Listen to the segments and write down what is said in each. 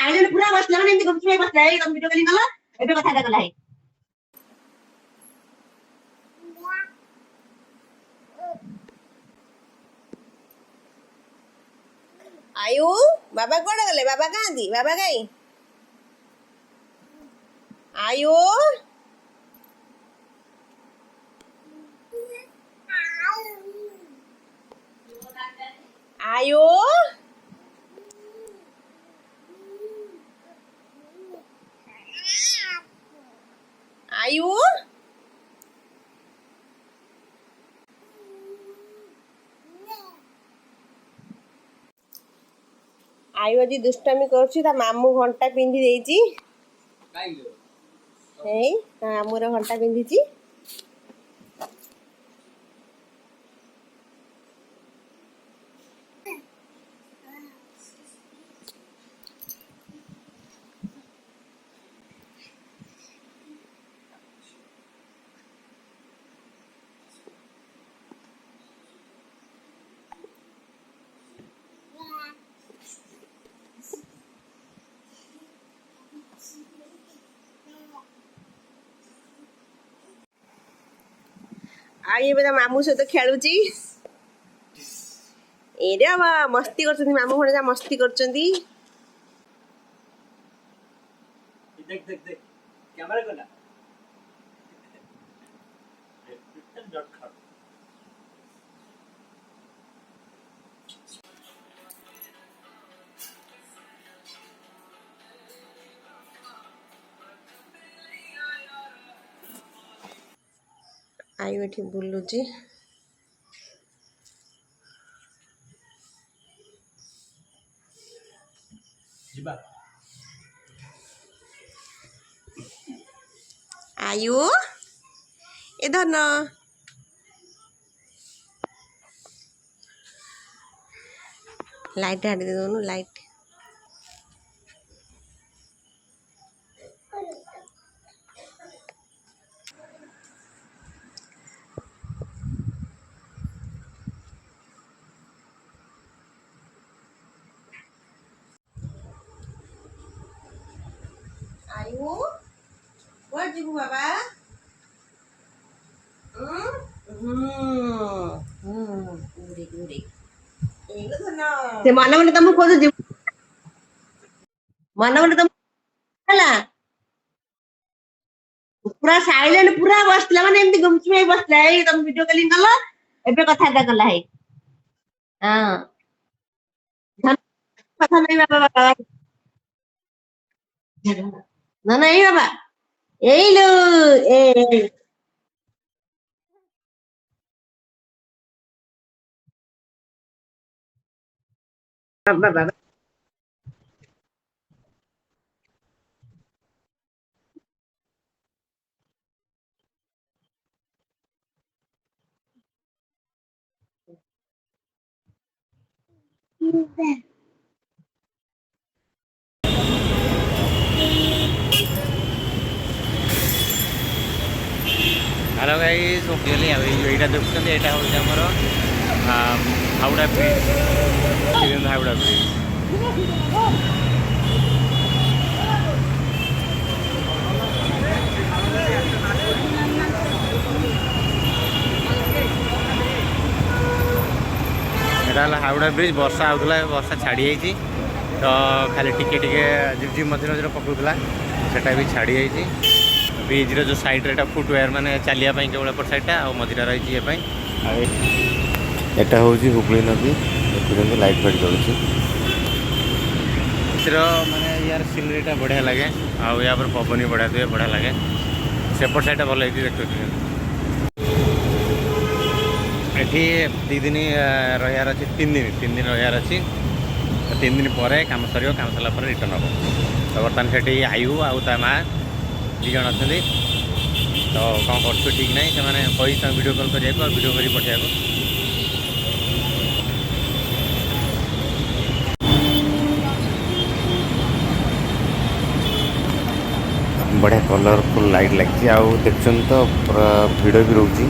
Silent पूरा बसला माने एमती गुमसुम बसला है तुम वीडियो कॉलिंग कला एबे कथा कला है आयु बाबा कौन गले बाबा कहाँ दी बाबा कहीं आयु आयु आयु आयु आज दुष्टामी कर मामू घंटा पिंधि देइची मामूर घंटा पिंधि आगे मामू सहित खेलुची एरे बा मस्ती कर मामू भणजा मस्ती कर देख देख देख कैमरा कोना आयु एठी बुलुची जिबा आयु ए धन लाइट हाड़ी दे दोनों लाइट आयु कौन जीवु बाबा उड़ी उड़ी से मन मन तुम खोज जीव मन मन तुम हला पूरा साइलेंट पूरा बसला माने एमती गुमसुम बसला है तुम वीडियो कॉलिंग कला एबे कथा कला है हां कथा नहीं बाबा ना नहीं बाबा यही लो ए बाबा हेलो गाइस ओकेली एटा देखुछन एटा हो हमर हावड़ा ब्रिज हावड़ा ब्रिज एटा हावड़ा ब्रिज वर्षा होता वर्षा छाड़ी जाइए तो खाली टिके टिके झिप झिप मझे मझे पकड़ा सेटा भी छाड़ी जाइए ब्रिज जो साइड रे फुटवेयर माने चलिया केवल एपट साइडटा आ मझीरा रही ये यहाँ हूँ हुबली नदी देखुं लाइट फाइट जलुची माने यार सीनरीटा बढ़िया लगे आ पर पवन भी बढ़िया दिए बढ़िया लगे सेपट साइडटा भल देखते ये 2 दिन रहार अच्छे 3 दिन रहार अच्छी 3 दिन पर कम सर कम सरला रिटर्न हम तो बर्तमान से आयु आ माँ 2 जन अच्छा तो कौन कर ठीक ना से मैंने कही वीडियो कॉल कर वीडियो कर पठा बढ़िया कलरफुल लाइट लगी आ देखुन तो पूरा भिड़ भी रोची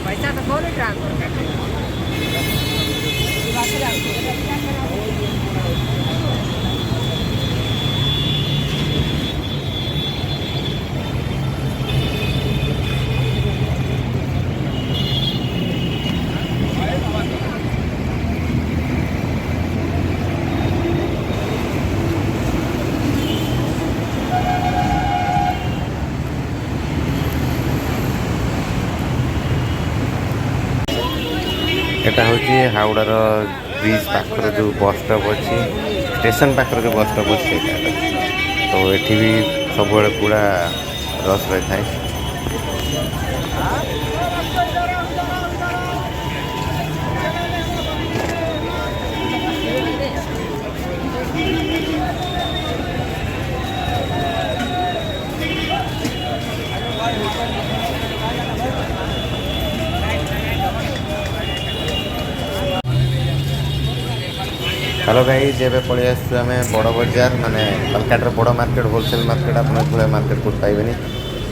पैसा तो यहाँ हूँ हावड़ार ब्रिज पाखर जो बस स्टॉप अच्छी स्टेशन पाखर जो बस स्टॉप अच्छे तो ये भी सब पूरा रस रही है। हेलो गाइज एबे पळि आसु आमे बड़ बजार माने कलकाटर बड़ मार्केट होलसेल मार्केट आपन भले मार्केट को पाइबेनी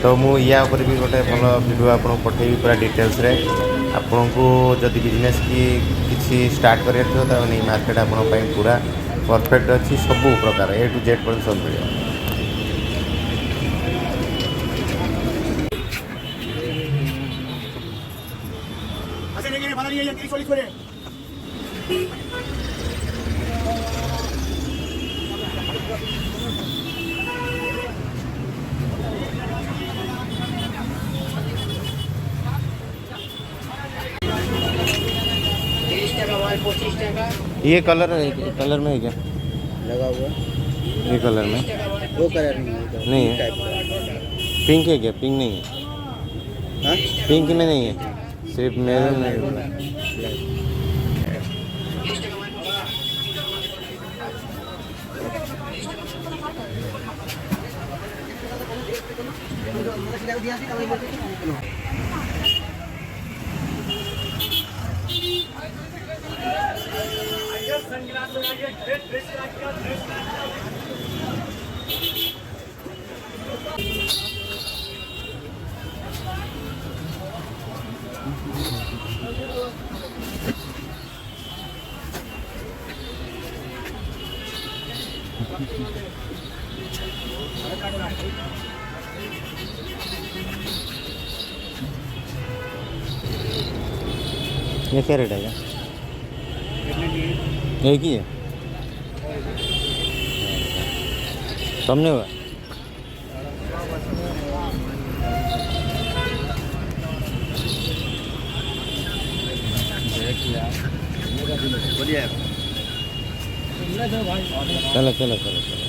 तो मु या ऊपर भी गोटे भल वीडियो आपन पठेबी पूरा डिटेल्स रे आपन को जदि बिजनेस की किसी स्टार्ट करियर थियो त नै मार्केट आपन पई पूरा परफेक्ट अछि सब प्रकार ए टू जेड पर सब मिलियो। ये कलर में है क्या लगा हुआ? ये कलर में वो कलर नहीं है पिंक है क्या? पिंक नहीं है। हाँ? पिंक में नहीं है सिर्फ मैरून है। ये क्या रेट है क्या? एक ही है सामने हुआ चलो चलो चलो चलो